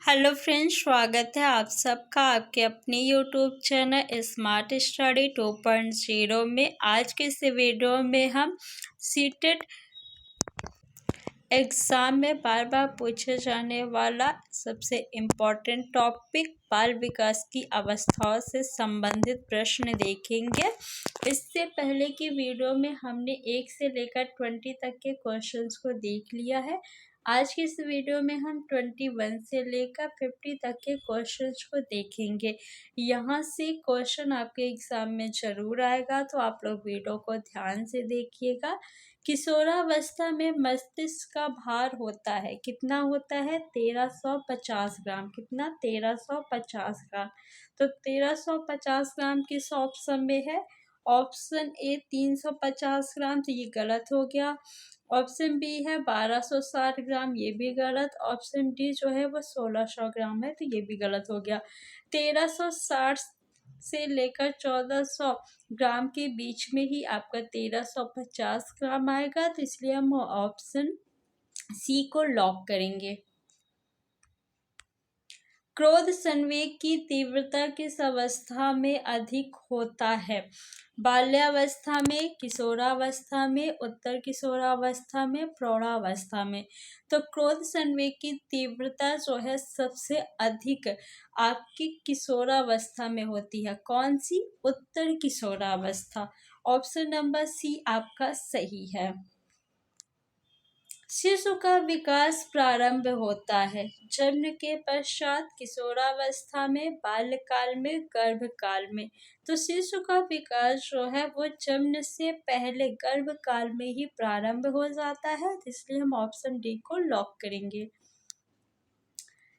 Hello friends, स्वागत है आप सबका आपके अपने यूट्यूब चैनल स्मार्ट स्टडी 2.0 में। आज के इस वीडियो में हम सीटेट एग्ज़ाम में बार बार पूछे जाने वाला सबसे इम्पोर्टेंट टॉपिक बाल विकास की अवस्थाओं से संबंधित प्रश्न देखेंगे। इससे पहले की वीडियो में हमने 1 से लेकर 20 तक के क्वेश्चंस को देख लिया है। आज की इस वीडियो में हम 21 से लेकर 50 तक के क्वेश्चंस को देखेंगे। यहाँ से क्वेश्चन आपके एग्ज़ाम में ज़रूर आएगा, तो आप लोग वीडियो को ध्यान से देखिएगा। किशोरावस्था में मस्तिष्क का भार होता है, कितना होता है? 1350 ग्राम। कितना? 1350 ग्राम। तो 1350 ग्राम किस ऑप्शन में है? ऑप्शन ए 350 ग्राम, तो ये गलत हो गया। ऑप्शन बी है 1260 ग्राम, ये भी गलत। ऑप्शन डी जो है वो 1600 ग्राम है, तो ये भी गलत हो गया। 1360 से लेकर 1400 ग्राम के बीच में ही आपका 1350 ग्राम आएगा, तो इसलिए हम ऑप्शन सी को लॉक करेंगे। क्रोध संवेग की तीव्रता किस अवस्था में अधिक होता है? बाल्यावस्था में, किशोरावस्था में, उत्तर किशोरावस्था में, प्रौढ़ावस्था में। तो क्रोध संवेग की तीव्रता जो है सबसे अधिक आपकी किशोरावस्था में होती है। कौन सी? उत्तर किशोरावस्था। ऑप्शन नंबर सी आपका सही है। शिशु का विकास प्रारंभ होता है जन्म के पश्चात, किशोरावस्था में, बाल्यकाल में, गर्भकाल में। तो शिशु का विकास जो है वो जन्म से पहले गर्भकाल में ही प्रारंभ हो जाता है, इसलिए हम ऑप्शन डी को लॉक करेंगे।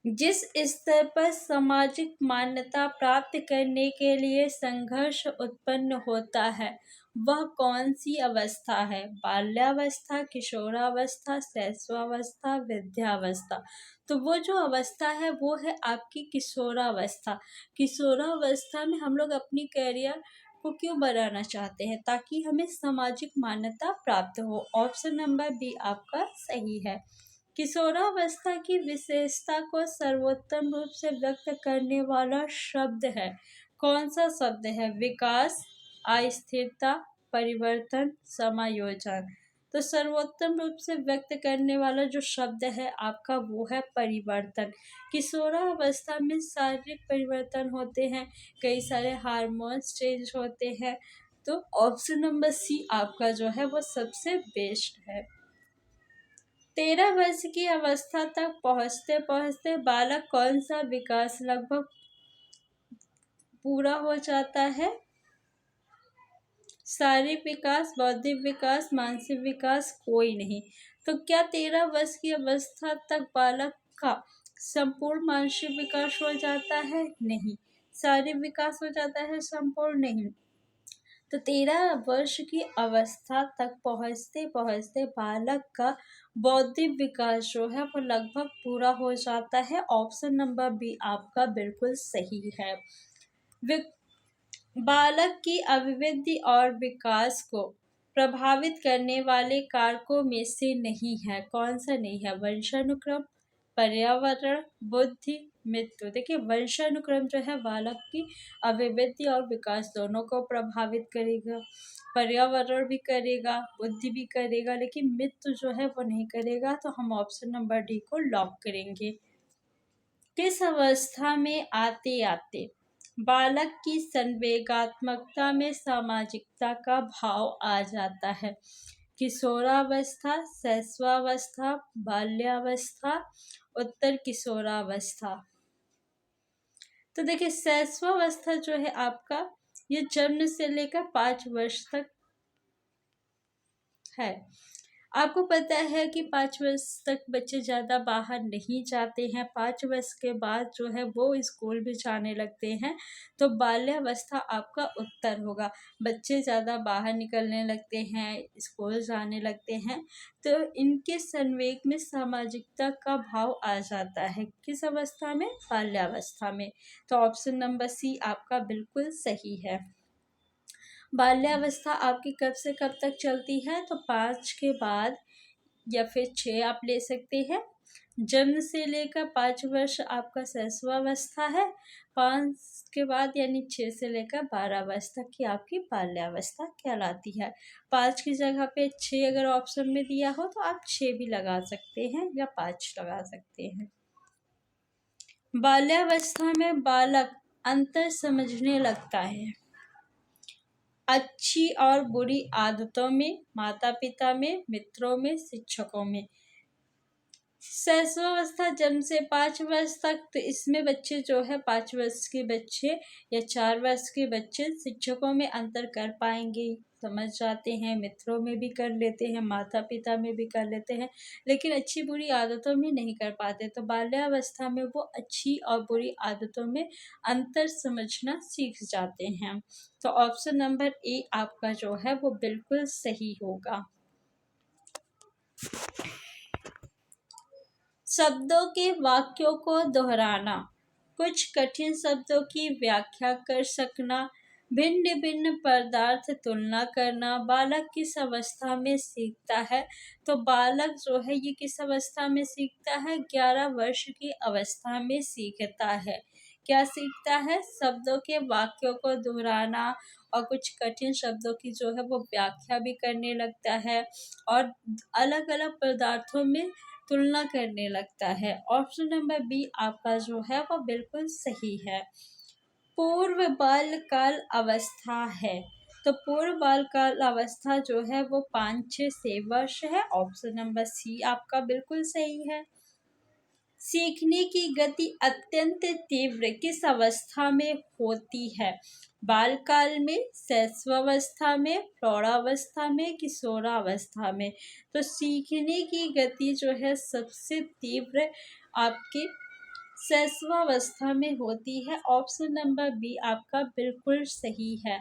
जिस स्तर पर सामाजिक मान्यता प्राप्त करने के लिए संघर्ष उत्पन्न होता है वह कौन सी अवस्था है? बाल्यावस्था, किशोरावस्था, शैशवावस्था, वृद्धावस्था। तो वो जो अवस्था है वो है आपकी किशोरावस्था। किशोरावस्था में हम लोग अपनी करियर को क्यों बनाना चाहते हैं? ताकि हमें सामाजिक मान्यता प्राप्त हो। ऑप्शन नंबर बी आपका सही है। किशोरावस्था की विशेषता को सर्वोत्तम रूप से व्यक्त करने वाला शब्द है। कौन सा शब्द है? विकास, अस्थिरता, परिवर्तन, समायोजन। तो सर्वोत्तम रूप से व्यक्त करने वाला जो शब्द है आपका वो है परिवर्तन। किशोरावस्था में शारीरिक परिवर्तन होते हैं, कई सारे हार्मोन्स चेंज होते हैं, तो ऑप्शन नंबर सी आपका जो है वो सबसे बेस्ट है। 13 वर्ष की अवस्था तक पहुँचते पहुँचते बालक कौन सा विकास लगभग पूरा हो जाता है? शारीरिक विकास, बौद्धिक विकास, मानसिक विकास, कोई नहीं। तो क्या 13 वर्ष की अवस्था तक बालक का संपूर्ण मानसिक विकास हो जाता है? नहीं। शारीरिक विकास हो जाता है? संपूर्ण नहीं। तो 13 वर्ष की अवस्था तक पहुँचते पहुँचते बालक का बौद्धिक विकास जो है वो लगभग पूरा हो जाता है। ऑप्शन नंबर बी आपका बिल्कुल सही है। बालक की अभिवृद्धि और विकास को प्रभावित करने वाले कारकों में से नहीं है। कौन सा नहीं है? वंशानुक्रम, पर्यावरण, बुद्धि, मृत्यु। देखिए वंशानुक्रम जो है बालक की अभिवृद्धि और विकास दोनों को प्रभावित करेगा, पर्यावरण भी करेगा, बुद्धि भी करेगा, लेकिन मृत्यु जो है वो नहीं करेगा। तो हम ऑप्शन नंबर डी को लॉक करेंगे। किस अवस्था में आते आते बालक की संवेगात्मकता में सामाजिकता का भाव आ जाता है? किशोरावस्था, शैशवावस्था, बाल्यावस्था, उत्तर किशोरावस्था। तो देखिए शैशवावस्था जो है आपका ये जन्म से लेकर 5 वर्ष तक है। आपको पता है कि 5 वर्ष तक बच्चे ज़्यादा बाहर नहीं जाते हैं। 5 वर्ष के बाद जो है वो स्कूल भी जाने लगते हैं, तो बाल्यावस्था आपका उत्तर होगा। बच्चे ज़्यादा बाहर निकलने लगते हैं, स्कूल जाने लगते हैं, तो इनके संवेग में सामाजिकता का भाव आ जाता है। किस अवस्था में? बाल्यावस्था में। तो ऑप्शन नंबर सी आपका बिल्कुल सही है। बाल्यावस्था आपकी कब से कब तक चलती है? तो 5 के बाद या फिर 6 आप ले सकते हैं। जन्म से लेकर 5 वर्ष आपका शैशवावस्था है। 5 के बाद यानी 6 से लेकर 12 वर्ष तक की आपकी बाल्यावस्था कहलाती है। 5 की जगह पे 6 अगर ऑप्शन में दिया हो तो आप 6 भी लगा सकते हैं या 5 लगा सकते हैं। बाल्यावस्था में बालक अंतर समझने लगता है अच्छी और बुरी आदतों में, माता पिता में, मित्रों में, शिक्षकों में। शैशवावस्था जन्म से 5 वर्ष तक, तो इसमें बच्चे जो है 5 वर्ष के बच्चे या 4 वर्ष के बच्चे शिक्षकों में अंतर कर पाएंगे, समझ जाते हैं, मित्रों में भी कर लेते हैं, माता पिता में भी कर लेते हैं, लेकिन अच्छी बुरी आदतों में नहीं कर पाते। तो बाल्यावस्था में वो अच्छी और बुरी आदतों में अंतर समझना सीख जाते हैं। तो ऑप्शन नंबर ए आपका जो है वो बिल्कुल सही होगा। शब्दों के वाक्यों को दोहराना, कुछ कठिन शब्दों की व्याख्या कर सकना, भिन्न भिन्न पदार्थ तुलना करना। बालक किस अवस्था में सीखता है? तो बालक जो है ये किस अवस्था में सीखता है? 11 वर्ष की अवस्था में सीखता है। क्या सीखता है? शब्दों के वाक्यों को दोहराना और कुछ कठिन शब्दों की जो है वो व्याख्या भी करने लगता है और अलग अलग पदार्थों में तुलना करने लगता है। ऑप्शन नंबर बी आपका जो है वो बिल्कुल सही है। पूर्व बालकाल अवस्था है, तो पूर्व बालकाल अवस्था जो है वो 5 से 6 वर्ष है। ऑप्शन नंबर सी आपका बिल्कुल सही है। सीखने की गति अत्यंत तीव्र किस अवस्था में होती है? बालकाल में, शैशवावस्था में, प्रौढ़ावस्था में, किशोरावस्था में। तो सीखने की गति जो है सबसे तीव्र आपके शैशवावस्था में होती है। ऑप्शन नंबर बी आपका बिल्कुल सही है।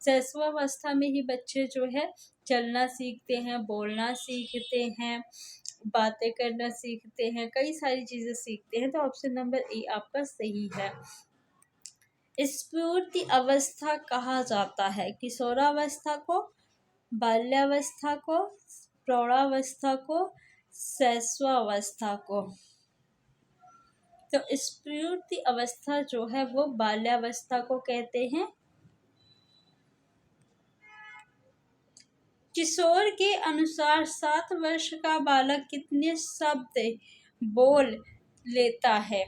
शैशवावस्था में ही बच्चे जो है चलना सीखते हैं, बोलना सीखते हैं, बातें करना सीखते हैं, कई सारी चीज़ें सीखते हैं। तो ऑप्शन नंबर ए आपका सही है। स्फूर्ति अवस्था कहा जाता है किशोरावस्था को, बाल्यावस्था को, प्रौढ़ावस्था को, शैशवावस्था को। तो स्फूर्ति अवस्था जो है वो बाल्यावस्था को कहते हैं। किशोर के अनुसार 7 वर्ष का बालक कितने शब्द बोल लेता है?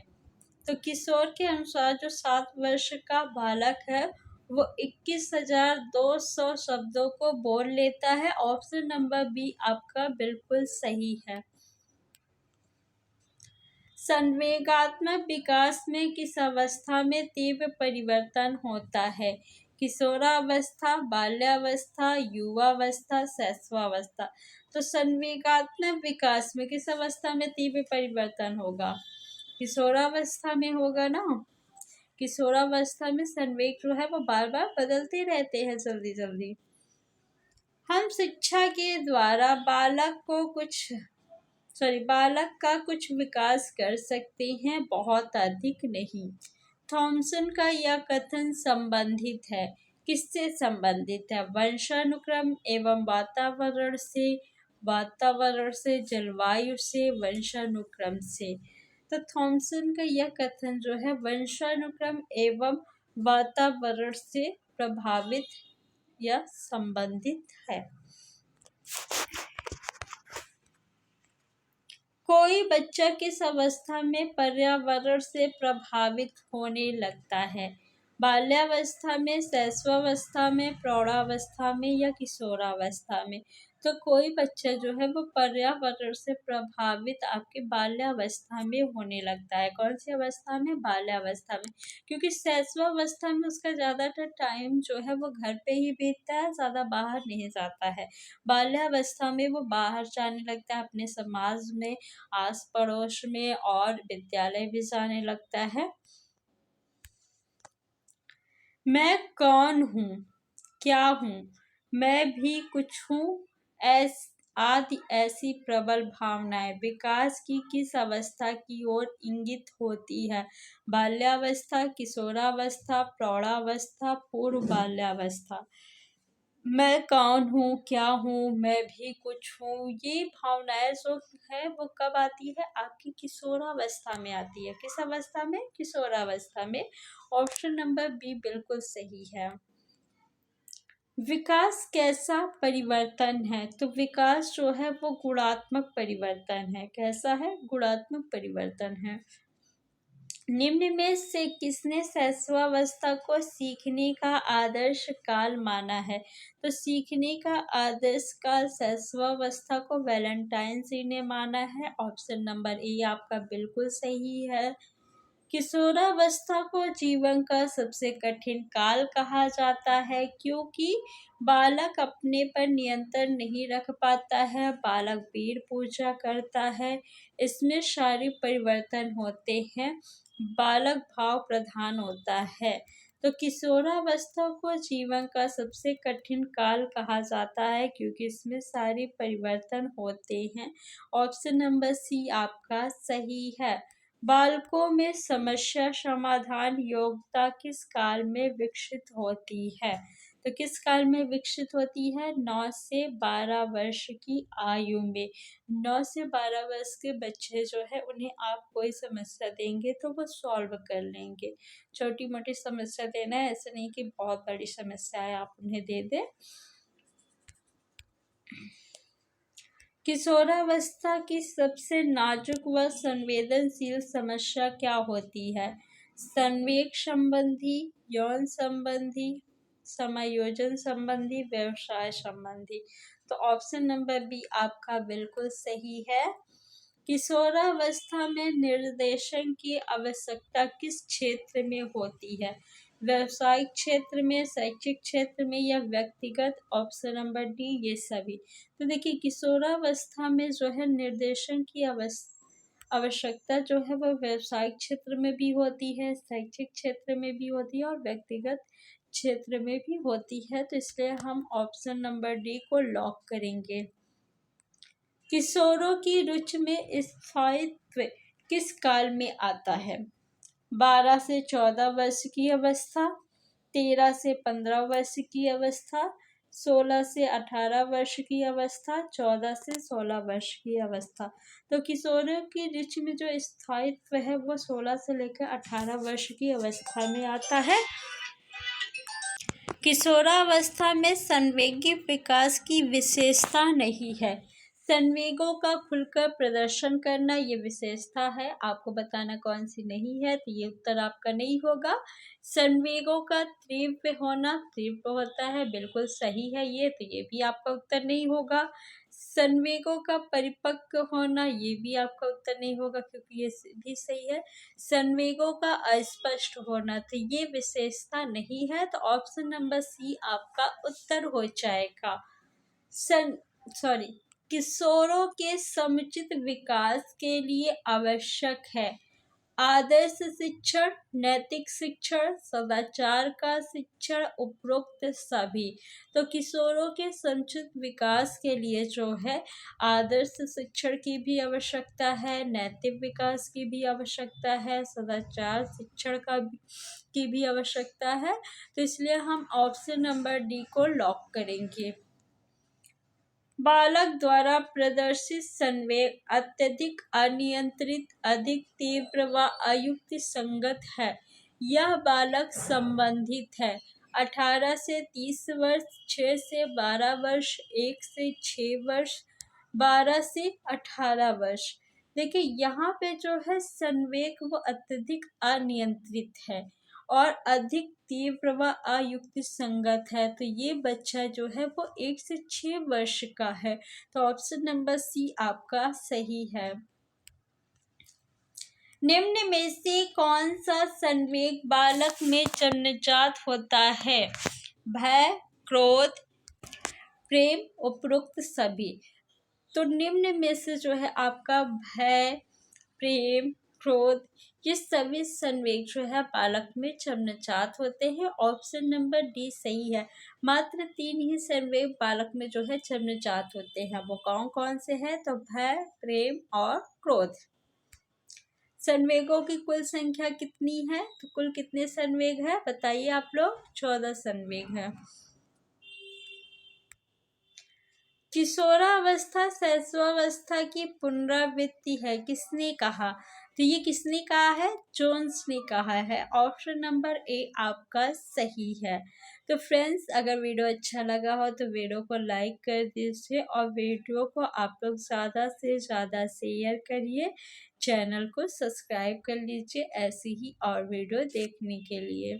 तो किशोर के अनुसार जो 7 वर्ष का बालक है वो 21,200 शब्दों को बोल लेता है। ऑप्शन नंबर बी आपका बिल्कुल सही है। संवेगात्मक विकास में किस अवस्था में तीव्र परिवर्तन होता है? किशोरावस्था, बाल्यावस्था, युवावस्था, शैशवावस्था। तो संवेगात्मक विकास में किस अवस्था में तीव्र परिवर्तन होगा? किशोरावस्था में होगा ना। किशोरावस्था में संवेग जो है वो बार बार बदलते रहते हैं जल्दी जल्दी। हम शिक्षा के द्वारा बालक का कुछ विकास कर सकते हैं, बहुत अधिक नहीं। थॉमसन का यह कथन संबंधित है, किससे संबंधित है? वंशानुक्रम एवं वातावरण से, जलवायु से, वंशानुक्रम से। तो थॉमसन का यह कथन जो है वंशानुक्रम एवं वातावरण से प्रभावित या संबंधित है। कोई बच्चा किस अवस्था में पर्यावरण से प्रभावित होने लगता है? बाल्यावस्था में, शैशवावस्था में, प्रौढ़ावस्था में या किशोरावस्था में? तो कोई बच्चा जो है वो पर्यावरण से प्रभावित आपके बाल्यावस्था में होने लगता है। कौन सी अवस्था में? बाल्यावस्था में। क्योंकि शैशवावस्था में उसका ज़्यादातर टाइम जो है वो घर पे ही बीतता है, ज़्यादा बाहर नहीं जाता है। बाल्यावस्था में वो बाहर जाने लगता है, अपने समाज में, आस पड़ोस में और विद्यालय भी जाने लगता है। मैं कौन हूँ, क्या हूँ, मैं भी कुछ हूँ, आदि ऐसी प्रबल भावनाएं विकास की किस अवस्था की ओर इंगित होती है? बाल्यावस्था, किशोरावस्था, प्रौढ़ावस्था, पूर्व बाल्यावस्था। मैं कौन हूँ, क्या हूँ, मैं भी कुछ हूँ, ये भावनाएं जो है वो कब आती है? आपकी किशोरावस्था में आती है। किस अवस्था में? किशोरावस्था में। ऑप्शन नंबर बी बिल्कुल सही है। विकास कैसा परिवर्तन है? तो विकास जो है वो गुणात्मक परिवर्तन है। कैसा है? गुणात्मक परिवर्तन है। निम्न में से किसने शैशवावस्था को सीखने का आदर्श काल माना है? तो सीखने का आदर्श काल शैशवावस्था को वैलेंटाइन जी ने माना है। ऑप्शन नंबर ए आपका बिल्कुल सही है। किशोरावस्था को जीवन का सबसे कठिन काल कहा जाता है क्योंकि बालक अपने पर नियंत्रण नहीं रख पाता है। बालक पेड़ पूजा करता है, इसमें शारीरिक परिवर्तन होते हैं, बालक भाव प्रधान होता है। तो किशोरावस्था को जीवन का सबसे कठिन काल कहा जाता है क्योंकि इसमें सारे परिवर्तन होते हैं। ऑप्शन नंबर सी आपका सही है। बालकों में समस्या समाधान योग्यता किस काल में विकसित होती है? तो किस काल में विकसित होती है? 9 से 12 वर्ष की आयु में। 9 से 12 वर्ष के बच्चे जो है उन्हें आप कोई समस्या देंगे तो वो सॉल्व कर लेंगे। छोटी मोटी समस्या देना है, ऐसा नहीं कि बहुत बड़ी समस्या है आप उन्हें दे दें। किशोरावस्था की सबसे नाजुक व संवेदनशील समस्या क्या होती है? संवेग संबंधी, यौन संबंधी, समायोजन संबंधी, व्यवसाय संबंधी। तो ऑप्शन नंबर बी आपका बिल्कुल सही है। किशोरावस्था में निर्देशन की आवश्यकता किस क्षेत्र में होती है? व्यावसायिक क्षेत्र में, शैक्षिक क्षेत्र में या व्यक्तिगत? ऑप्शन नंबर डी ये सभी। तो देखिए किशोरावस्था में जो है निर्देशन की आवश्यकता जो है वह व्यावसायिक क्षेत्र में भी होती है, शैक्षिक क्षेत्र में भी होती है और व्यक्तिगत क्षेत्र में भी होती है। तो इसलिए हम ऑप्शन नंबर डी को लॉक करेंगे। किशोरों की रुचि में स्थायित्व किस काल में आता है? 12 से 14 वर्ष की अवस्था, 13 से 15 वर्ष की अवस्था, 16 से 18 वर्ष की अवस्था, 14 से 16 वर्ष की अवस्था। तो किशोरों की रुचि में जो स्थायित्व है वो 16 से लेकर 18 वर्ष की अवस्था में आता है। किशोरावस्था में संवेगी विकास की विशेषता नहीं है। संवेगों का खुलकर प्रदर्शन करना ये विशेषता है। आपको बताना कौन सी नहीं है, तो ये उत्तर आपका नहीं होगा। संवेगों का तीव्र होना, तीव्र होता है, बिल्कुल सही है ये, तो ये भी आपका उत्तर नहीं होगा। संवेगों का परिपक्व होना, ये भी आपका उत्तर नहीं होगा क्योंकि ये भी सही है। संवेगों का अस्पष्ट होना, तो ये विशेषता नहीं है, तो ऑप्शन नंबर सी आपका उत्तर हो जाएगा। किशोरों के समुचित विकास के लिए आवश्यक है आदर्श शिक्षण, नैतिक शिक्षण, सदाचार का शिक्षण, उपरोक्त सभी। तो किशोरों के समुचित विकास के लिए जो है आदर्श शिक्षण की भी आवश्यकता है, नैतिक विकास की भी आवश्यकता है, सदाचार शिक्षण की भी आवश्यकता है। तो इसलिए हम ऑप्शन नंबर डी को लॉक करेंगे। बालक द्वारा प्रदर्शित संवेग अत्यधिक अनियंत्रित, अधिक तीव्र व अयुक्त संगत है। यह बालक संबंधित है 18 से 30 वर्ष, 6 से 12 वर्ष, 1 से 6 वर्ष, 12 से 18 वर्ष। देखिए यहाँ पे जो है संवेग वो अत्यधिक अनियंत्रित है और अधिक तीव्र व अयुक्त संगत है। तो ये बच्चा जो है वो 1 से 6 वर्ष का है। तो ऑप्शन नंबर सी आपका सही है। निम्न में से कौन सा संवेग बालक में जन्मजात होता है? भय, क्रोध, प्रेम, उपरोक्त सभी। तो निम्न में से जो है आपका भय, प्रेम, क्रोध, ये सभी संवेग जो है बालक में जन्मजात होते हैं। ऑप्शन नंबर डी सही है। मात्र 3 ही संवेग बालक में जो है जन्मजात होते हैं। वो कौन कौन से हैं? तो भय, प्रेम और क्रोध। संवेगों की कुल संख्या कितनी है? तो कुल कितने संवेग है बताइए आप लोग? 14 संवेग है। किशोरावस्था शैशवावस्था की पुनरावृत्ति है, किसने कहा? तो ये किसने कहा है? जोन्स ने कहा है। ऑप्शन नंबर ए आपका सही है। तो फ्रेंड्स, अगर वीडियो अच्छा लगा हो तो वीडियो को लाइक कर दीजिए और वीडियो को आप लोग ज़्यादा से ज़्यादा शेयर करिए। चैनल को सब्सक्राइब कर लीजिए ऐसी ही और वीडियो देखने के लिए।